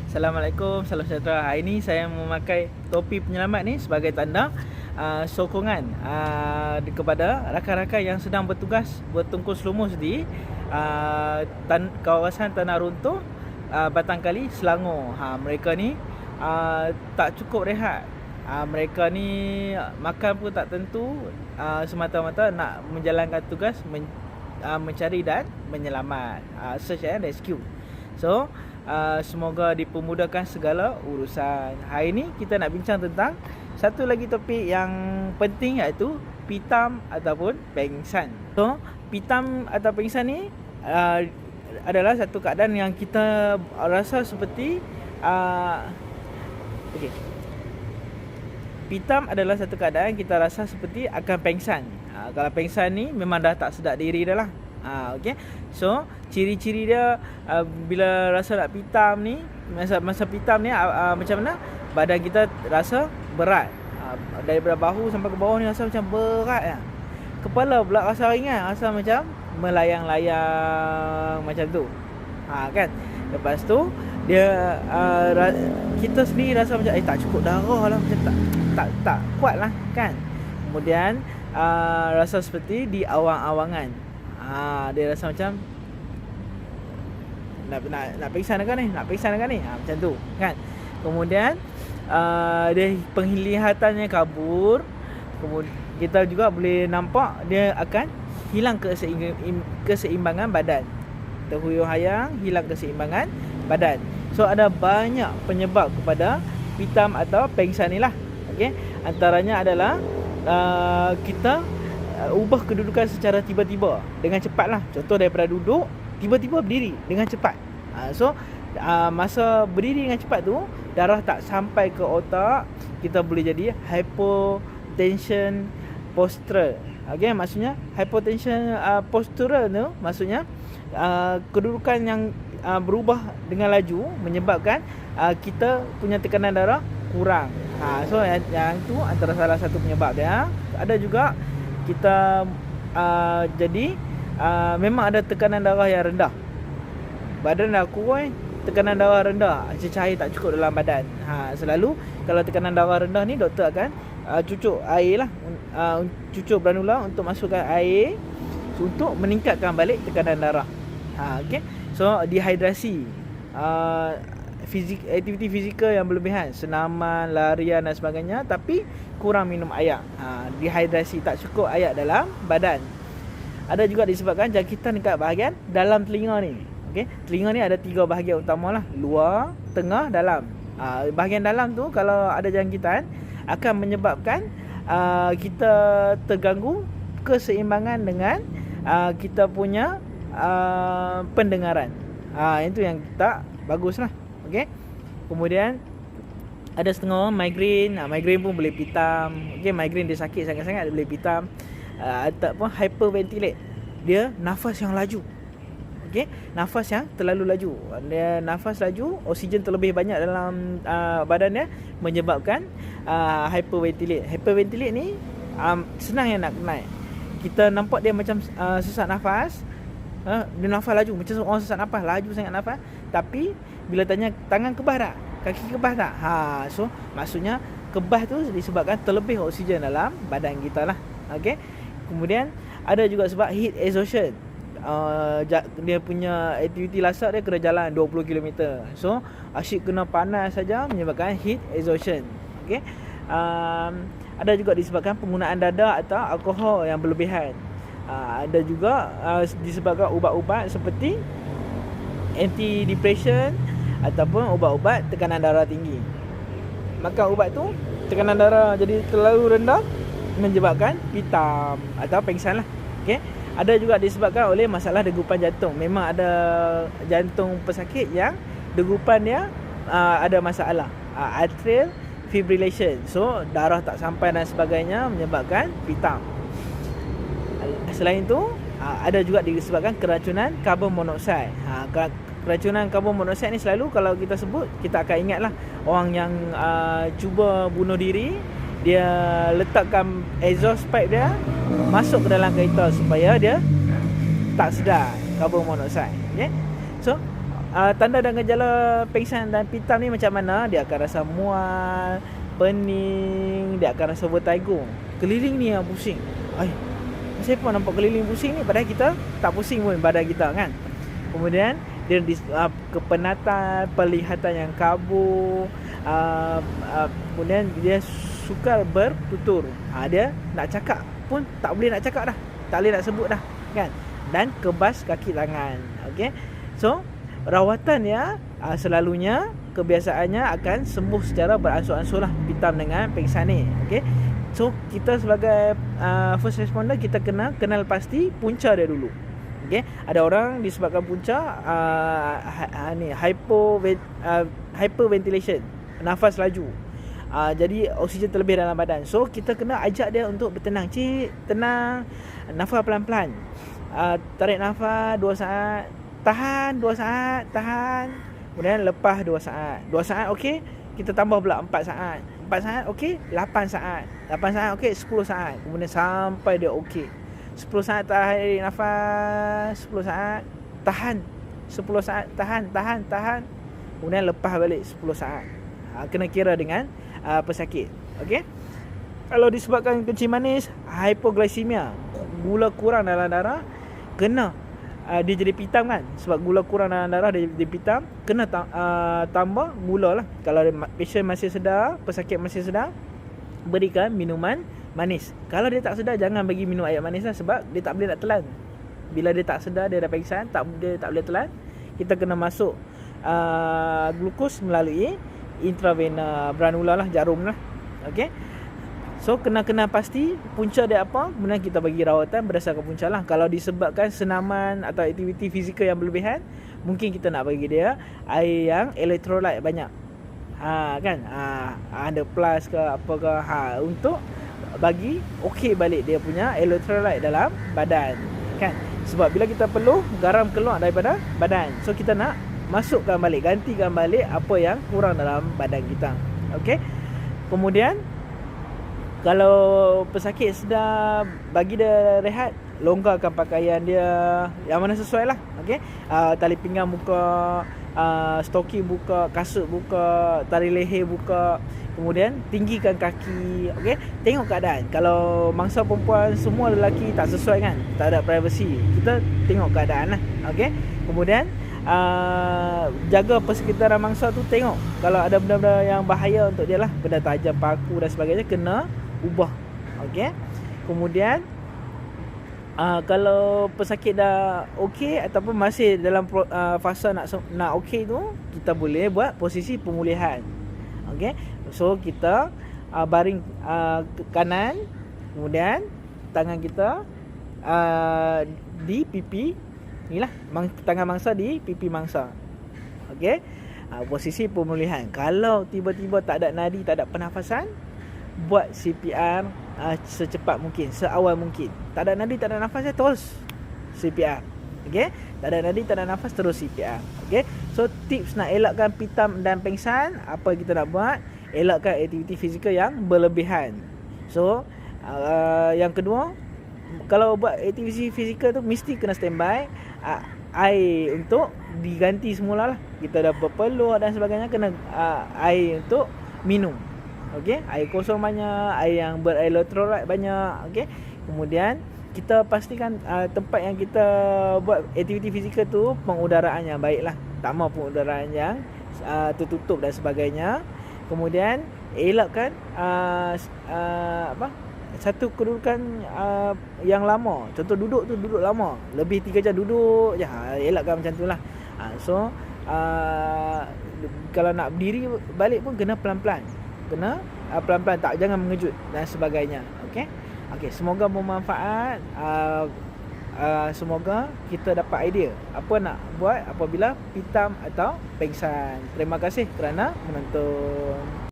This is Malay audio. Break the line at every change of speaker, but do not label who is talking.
Assalamualaikum, salam sejahtera. Hari ini saya memakai topi penyelamat ni sebagai tanda sokongan kepada rakan-rakan yang sedang bertugas bertungkus lumus di kawasan Tanah Runtuh, Batang Kali, Selangor. Mereka ni tak cukup rehat. Mereka ni makan pun tak tentu, semata-mata nak menjalankan tugas mencari dan menyelamat, search and rescue. So semoga dipermudahkan segala urusan. Hari ni kita nak bincang tentang satu lagi topik yang penting, iaitu pitam ataupun pengsan. So pitam atau pengsan ni adalah satu keadaan yang kita rasa seperti pitam adalah satu keadaan kita rasa seperti akan pengsan. Kalau pengsan ni memang dah tak sedar diri dah lah. So ciri-ciri dia bila rasa nak pitam ni, masa pitam ni macam mana? Badan kita rasa berat, daripada bahu sampai ke bawah ni rasa macam berat ya. Kepala pula rasa ringan, rasa macam melayang-layang macam tu. Kan. Lepas tu dia kita sendiri rasa macam tak cukup darah lah, macam tak kuat lah kan. Kemudian rasa seperti di awang-awangan. Dia rasa macam nak pingsan kan ni, macam tu kan. Kemudian dia penglihatannya kabur. Kemudian kita juga boleh nampak dia akan hilang keseimbangan badan, terhuyung-hayang, hilang keseimbangan badan. So ada banyak penyebab kepada pitam atau pengsan ni lah. Okey, antaranya adalah kita ubah kedudukan secara tiba-tiba dengan cepat lah. Contoh daripada duduk tiba-tiba berdiri dengan cepat. Masa berdiri dengan cepat tu, darah tak sampai ke otak, kita boleh jadi hypotension postural. Okey, maksudnya hypotension postural tu maksudnya kedudukan yang berubah dengan laju menyebabkan kita punya tekanan darah kurang. So yang tu antara salah satu penyebab dia. Ada juga kita jadi memang ada tekanan darah yang rendah. Badan dah kurang, tekanan darah rendah, cair tak cukup dalam badan. Selalu kalau tekanan darah rendah ni, doktor akan cucuk air lah, cucuk granula untuk masukkan air untuk meningkatkan balik tekanan darah. Okay. So dehidrasi, aktiviti fizikal yang berlebihan, senaman, larian dan sebagainya, tapi kurang minum air. Dehidrasi, tak cukup air dalam badan. Ada juga disebabkan jangkitan dekat bahagian dalam telinga ni. Okey, telinga ni ada 3 bahagian utama lah: luar, tengah, dalam. Bahagian dalam tu kalau ada jangkitan akan menyebabkan kita terganggu keseimbangan dengan kita punya pendengaran. Itu yang tak bagus lah. Okey. Kemudian ada setengah orang migraine. Migraine pun boleh pitam. Okey, migraine dia sakit sangat-sangat, dia boleh pitam. Ataupun hyperventilate, dia nafas yang laju. Okey, nafas yang terlalu laju. Dia nafas laju, oksigen terlebih banyak dalam badan dia, menyebabkan hyperventilate. Hyperventilate ni senang yang nak kenal. Kita nampak dia macam sesak nafas. Dia nafas laju, macam orang sesak nafas, laju sangat nafas. Tapi bila tanya tangan kebas tak, kaki kebas tak, so maksudnya kebas tu disebabkan terlebih oksigen dalam badan kita lah. Okey. Kemudian ada juga sebab heat exhaustion. Dia punya aktiviti lasak dia kena jalan 20 km. So asyik kena panas saja menyebabkan heat exhaustion. Okey. Ada juga disebabkan penggunaan dadah atau alkohol yang berlebihan. Ada juga disebabkan ubat-ubat seperti anti-depression ataupun ubat-ubat tekanan darah tinggi. Makan ubat tu, tekanan darah jadi terlalu rendah, menyebabkan pitam atau pengsan lah. Okay? Ada juga disebabkan oleh masalah degupan jantung. Memang ada jantung pesakit yang degupan dia ada masalah, atrial fibrillation. So darah tak sampai dan sebagainya, menyebabkan pitam. Selain itu, ada juga disebabkan keracunan karbon monoksida. Keracunan karbon monoksida ni selalu kalau kita sebut, kita akan ingatlah orang yang cuba bunuh diri, dia letakkan exhaust pipe dia masuk ke dalam kereta supaya dia tak sedar karbon monoksida. Okay? So tanda dan gejala pengsan dan pitam ni macam mana? Dia akan rasa mual, pening, dia akan rasa vertigo. Keliling ni yang pusing. Saya pun nampak keliling pusing ni, padahal kita tak pusing pun badan kita kan. Kemudian dia kepenatan, penglihatan yang kabur, kemudian dia sukar bertutur. Dia nak cakap pun tak boleh nak cakap dah, tak boleh nak sebut dah kan. Dan kebas kaki tangan. Okey. So rawatan ya selalunya kebiasaannya akan sembuh secara beransur-ansur lah pitam dengan pengsan ni. Okey. So kita sebagai first responder, kita kena kenal pasti punca dia dulu. Okey, ada orang disebabkan punca hyperventilation, nafas laju. Jadi oksigen terlebih dalam badan. So kita kena ajak dia untuk bertenang. Cik, tenang. Nafas pelan-pelan. Tarik nafas 2 saat, tahan 2 saat, tahan. Kemudian lepas 2 saat. 2 saat okey, kita tambah pula 4 saat. 4 saat okey, 8 saat. 8 saat okey, 10 saat. Kemudian sampai dia okey. 10 saat tarik nafas, 10 saat tahan, 10 saat tahan. Kemudian lepas balik 10 saat. Kena kira dengan pesakit. Okey. Kalau disebabkan kencing manis, hypoglycemia, gula kurang dalam darah, kena dia jadi pitam kan. Sebab gula kurang dalam darah dia jadi pitam, kena tambah gula lah. Kalau patient masih sedar, pesakit masih sedar, berikan minuman manis. Kalau dia tak sedar, jangan bagi minum air manis lah, sebab dia tak boleh nak telan. Bila dia tak sedar, dia dah pingsan, dia tak boleh telan, kita kena masuk glukos melalui intravena granula lah, jarum lah. Okey. So kena pasti punca dia apa, kemudian kita bagi rawatan berdasarkan punca lah. Kalau disebabkan senaman atau aktiviti fizikal yang berlebihan, mungkin kita nak bagi dia air yang elektrolit banyak. Kan? Ada plus ke apa ke, untuk bagi okey balik dia punya elektrolit dalam badan kan. Sebab bila kita peluh, garam keluar daripada badan. So kita nak masukkan balik, gantikan balik apa yang kurang dalam badan kita. Okey. Kemudian kalau pesakit sedar, bagi dia rehat, longgarkan pakaian dia yang mana sesuai lah. Okey. Tali pinggang buka, stocking buka, kasut buka, tali leher buka. Kemudian tinggikan kaki. Okey. Tengok keadaan. Kalau mangsa perempuan, semua lelaki tak sesuai kan, tak ada privacy, kita tengok keadaan lah. Okey. Kemudian jaga persekitaran mangsa tu, tengok kalau ada benda-benda yang bahaya untuk dia lah, benda tajam, paku dan sebagainya, kena ubah. Okey. Kemudian kalau pesakit dah okey ataupun masih dalam fasa nak okey tu, kita boleh buat posisi pemulihan. Okey. So kita baring ke kanan, kemudian tangan kita di pipi, inilah tangan mangsa di pipi mangsa. Okey. Posisi pemulihan. Kalau tiba-tiba tak ada nadi, tak ada pernafasan, buat CPR secepat mungkin, seawal mungkin. Tak ada nadi, tak ada nafas, terus CPR. Okey. Tak ada nadi, tak ada nafas, terus CPR. Okey. So tips nak elakkan pitam dan pengsan, apa kita nak buat? Elakkan aktiviti fizikal yang berlebihan. So yang kedua, kalau buat aktiviti fizikal tu mesti kena standby air untuk diganti semula lah. Kita dah berpeluh dan sebagainya, kena air untuk minum. Okey, air kosong banyak, air yang berelektrolit banyak. Okey. Kemudian kita pastikan tempat yang kita buat aktiviti fizikal tu pengudaraan yang baik lah. Tak mahu pengudaraan yang tertutup dan sebagainya. Kemudian elakkan satu kedudukan yang lama. Contoh duduk tu, duduk lama, lebih 3 jam duduk je. Elakkan macam tu lah. So kalau nak berdiri balik pun kena pelan-pelan. Kena pelan-pelan, jangan mengejut dan sebagainya. Okey. Okey, semoga bermanfaat. Semoga kita dapat idea apa nak buat apabila pitam atau pengsan. Terima kasih kerana menonton.